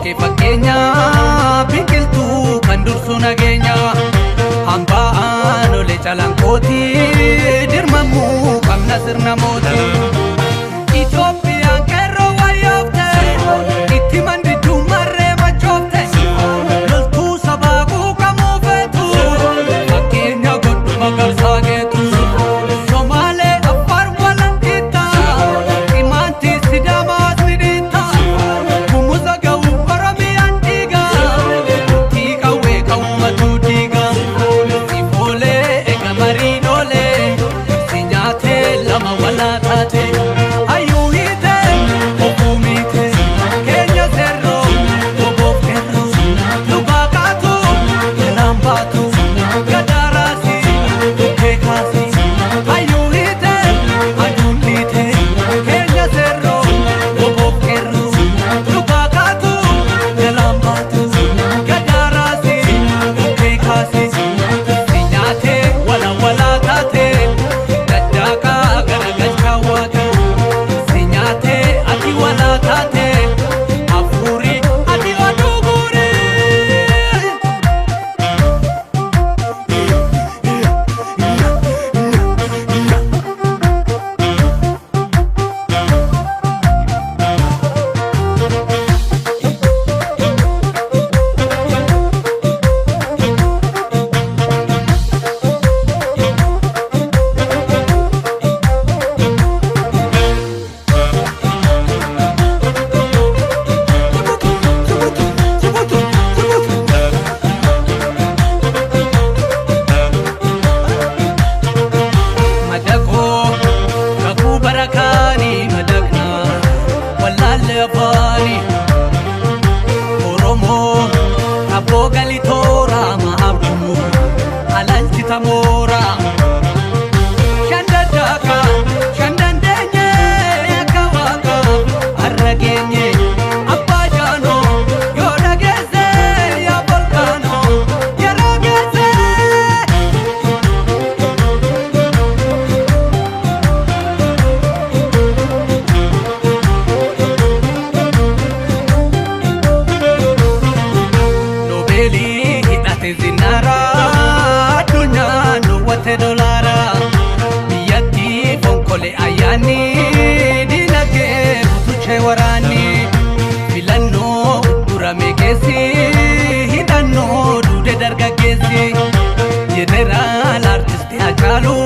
ke fakkeenya biqiltuu kan dursu nageenya hambaan ole calankooti dirmamuu qabna sirna mootii Itoophiyaan qeerroo wayyoofte itti mandiduu marree machoofte loltuu sabaa quuqamuu feetu fakkeenya godhu magarsaa geetu Somaalee Affaar Walanqiitta Imaantii Sidaamaa Sidiitta Gumuza ga'uu Oromiyaan dhiiga murtii qawwee ka'ummatu dhiiga Sifoolee ega mariin oolee si nyaatee lama walaa taate Ayyuu hiite obuu miite keenya seerroo oboof keerroo dhugaa kaatu jalaan baatu gadaaraasi bukkee kaasi Ayyuu hiite aduun dhiite keenya seerroo oboof keerroo dhugaa kaatu jalaan baatu gadaaraasi bukkee kaasi si nyaatee wala walaa taate daddaakaa garagalchaa waaqa si nyaatee ati walaa taate hafuurii ati oduu guurii madaqoo kakuu barakaanii madaqnaa wallaalle afaanii Oromoo abboo galitooraa mahabduu alalchita mooraa shan daddaaqa shan dandeenye akka waaqa har'a geenye abbaa jaanoo yoo dhageesse yaa volkaanoo yeroo geesse Nobeelii hidhate zinaaraa addunyaan dhowwate dolaaraa biyyattii fonkolee ayyaanni diinagdee butuchee waraanni filannoo durame keessi hidhannoo duude dargaggeessi jeneraal artistii Hacaaluu